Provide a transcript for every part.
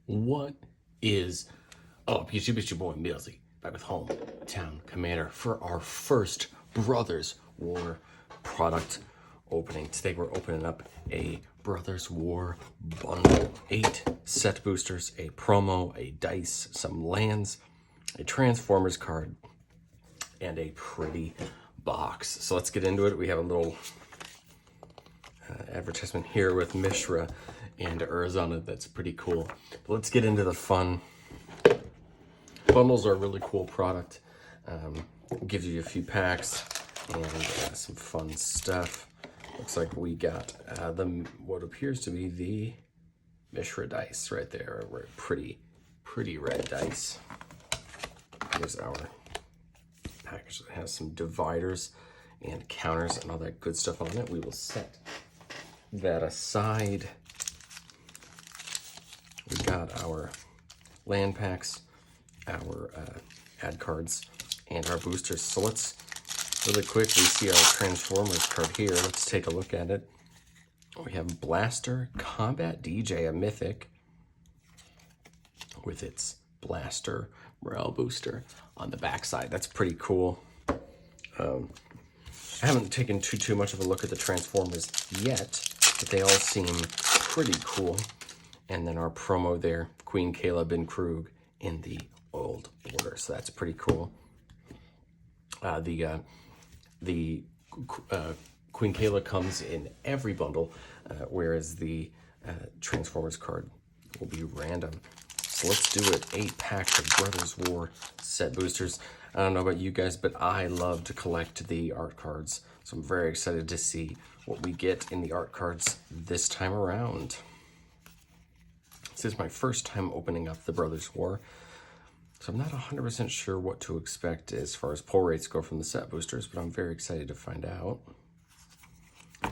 What is up, YouTube? It's your boy Millzy, back with Hometown Commander for our first Brothers War product opening. Today we're opening up a Brothers War bundle. 8 set boosters, a promo, a dice, some lands, a Transformers card, and a pretty box. So let's get into it. We have a little advertisement here with Mishra and Arizona. That's pretty cool. But let's get into the fun. Bundles are a really cool product. Gives you a few packs and some fun stuff. Looks like we got what appears to be the Mishra dice right there. Pretty red dice. Here's our package that has some dividers and counters and all that good stuff on it. We will set that aside. We got our land packs, our ad cards, and our boosters. So let's really quickly see our Transformers card here. Let's take a look at it. We have Blaster Combat DJ, a mythic, with its Blaster morale booster on the backside. That's pretty cool. I haven't taken too much of a look at the Transformers yet, but they all seem pretty cool. And then our promo there, Queen Caleb and Krug in the old border. So that's pretty cool. The Queen Kayla comes in every bundle, whereas the Transformers card will be random. So let's do it. 8 packs of Brothers War set boosters. I don't know about you guys, but I love to collect the art cards. So I'm very excited to see what we get in the art cards this time around. This is my first time opening up the Brothers War, so I'm not 100% sure what to expect as far as pull rates go from the set boosters, but I'm very excited to find out.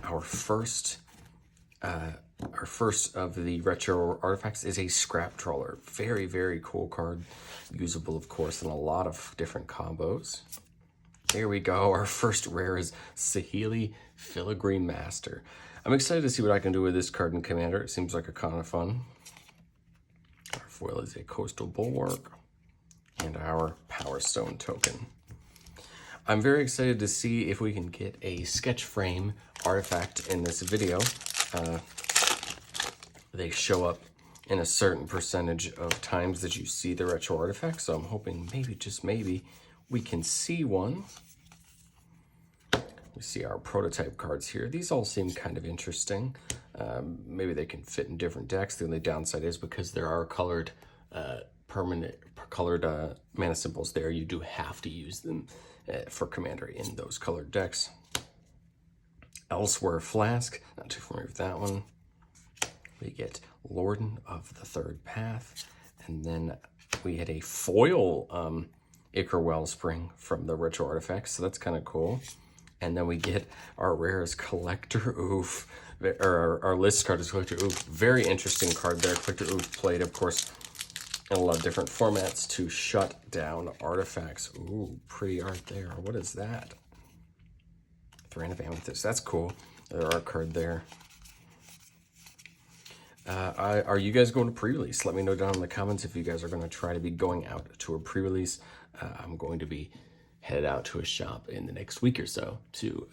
Our first of the retro artifacts is a Scrap Trawler. Very cool card, usable of course in a lot of different combos. There we go. Our first rare is Saheeli Filigree Master. I'm excited to see what I can do with this card in Commander. It seems like a kind of fun. Our foil is a Coastal Bulwark and our Power Stone token. I'm very excited to see if we can get a sketch frame artifact in this video. They show up in a certain percentage of times that you see the retro artifact, so I'm hoping maybe, just maybe, we can see one. We see our prototype cards here. These all seem kind of interesting. Maybe they can fit in different decks. The only downside is because there are colored mana symbols there, you do have to use them for Commander in those colored decks. Elsewhere Flask, not too familiar with that one. We get Lorden of the Third Path, and then we had a foil Ichor Wellspring from the retro artifacts, so that's kind of cool. And then we get our rarest Collector Oof, or our list card is Collector Oof. Very interesting card there. Collector Oof played, of course, in a lot of different formats to shut down artifacts. Ooh, pretty art there. What is that? Thran of Amethyst. That's cool. Their art card there. Are you guys going to pre-release? Let me know down in the comments if you guys are going to try to be going out to a pre-release. I'm going to be headed out to a shop in the next week or so to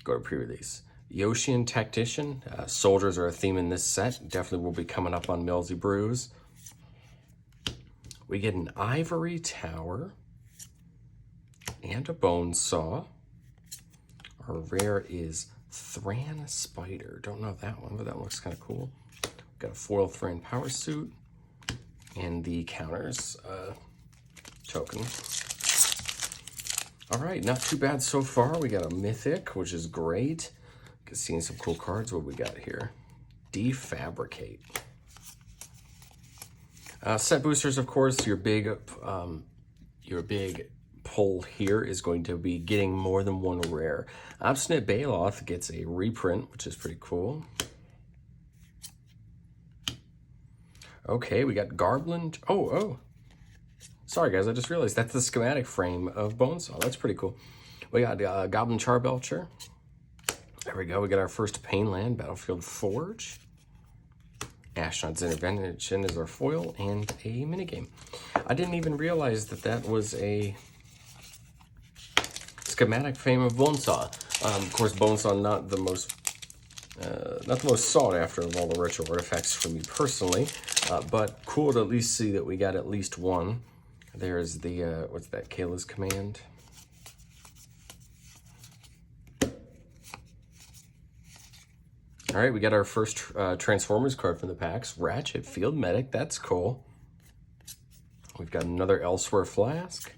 go to pre-release. Yoshian Tactician. Soldiers are a theme in this set. Definitely will be coming up on Millzy Brews. We get an Ivory Tower and a Bone Saw. Our rare is Thran Spider. Don't know that one, but that looks kind of cool. Got a foil Thran Power Suit and the counters token. All right, not too bad so far. We got a Mythic, which is great. Seeing some cool cards. What we got here? Defabricate. Set boosters, of course. Your big pull here is going to be getting more than one rare. Obstinate Baloth gets a reprint, which is pretty cool. Okay, we got Garblin. Oh. Sorry, guys. I just realized that's the schematic frame of Bonesaw. That's pretty cool. We got Goblin Charbelcher. There we go. We got our first Painland Battlefield Forge. Ashnod's Intervention is our foil, and a minigame. I didn't even realize that that was a schematic frame of Bonesaw. Of course, Bonesaw not the most sought after of all the retro artifacts for me personally, but cool to at least see that we got at least one. There's the what's that? Kayla's Command. All right, we got our first Transformers card from the packs. Ratchet Field Medic, that's cool. We've got another Elsewhere Flask.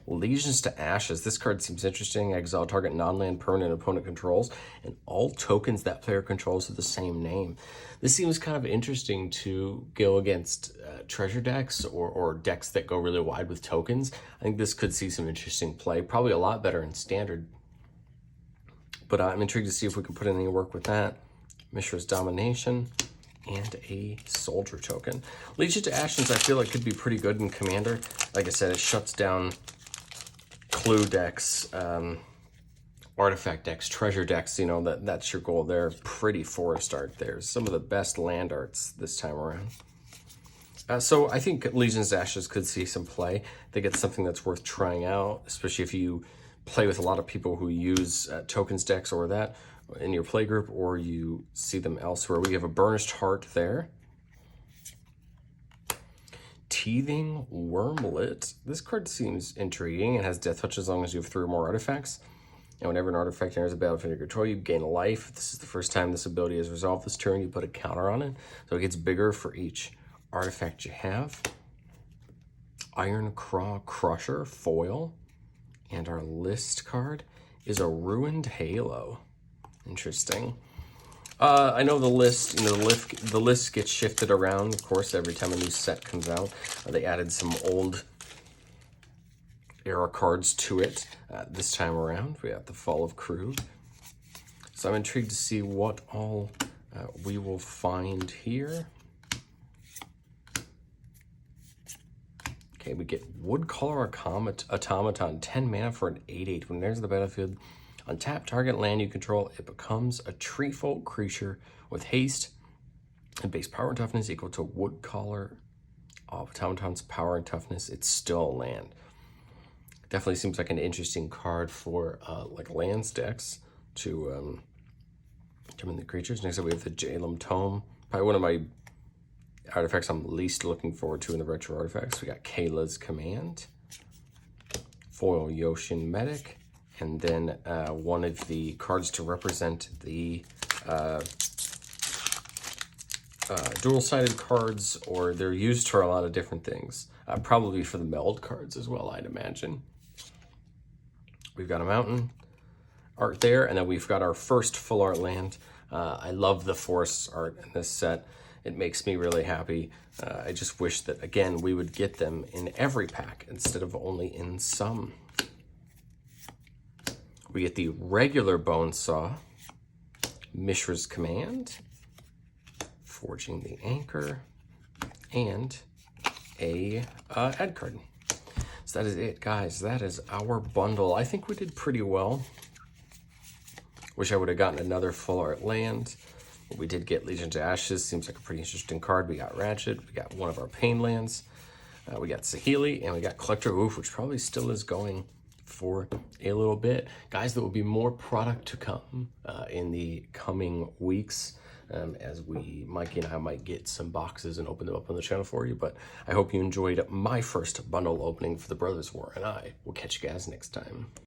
Legions to Ashes. This card seems interesting. Exile target non-land permanent opponent controls, and all tokens that player controls have the same name. This seems kind of interesting to go against treasure decks or decks that go really wide with tokens. I think this could see some interesting play. Probably a lot better in Standard. But I'm intrigued to see if we can put in any work with that. Mishra's Domination and a Soldier token. Legion to Ashes I feel like could be pretty good in Commander. Like I said, it shuts down clue decks, artifact decks, treasure decks. You know, that's your goal there. Pretty forest art there. Some of the best land arts this time around. So I think Legion's Ashes could see some play. I think it's something that's worth trying out, especially if you play with a lot of people who use tokens decks or that in your play group, or you see them elsewhere. We have a Burnished Heart there. Teething Wormlet. This card seems intriguing. It has Death Touch as long as you have 3 or more artifacts. And whenever an artifact enters a battlefield under control, you gain a life. If this is the first time this ability is resolved this turn, you put a counter on it. So it gets bigger for each artifact you have. Iron Craw Crusher foil. And our list card is a Ruined Halo. Interesting. I know the list, the list gets shifted around, of course, every time a new set comes out. They added some old era cards to it this time around. We got the Fall of Krug. So I'm intrigued to see what all we will find here. Okay, we get Woodcaller Automaton, 10 mana for an 8/8. When it enters the battlefield, on tap target land you control, it becomes a treefolk creature with haste and base power and toughness equal to Woodcaller Automaton's power and toughness. It's still a land. Definitely seems like an interesting card for like lands decks to come in the creatures. Next up we have the Jalem Tome, probably one of my artifacts I'm least looking forward to in the retro artifacts. We got Kayla's Command, foil Yoshin Medic, and then one of the cards to represent the dual-sided cards, or they're used for a lot of different things. Probably for the meld cards as well, I'd imagine. We've got a mountain art there, and then we've got our first full art land. I love the forest art in this set. It makes me really happy. I just wish that, again, we would get them in every pack instead of only in some. We get the regular Bonesaw, Mishra's Command, Forging the Anchor, and a ad card. So that is it, guys. That is our bundle. I think we did pretty well. Wish I would have gotten another full art land. We did get Legion to Ashes. Seems like a pretty interesting card. We got Ratchet. We got one of our Pain lands. We got Saheeli, and we got Collector Oof, which probably still is going for a little bit. Guys, there will be more product to come in the coming weeks as Mikey and I might get some boxes and open them up on the channel for you. But I hope you enjoyed my first bundle opening for the Brothers War, and I will catch you guys next time.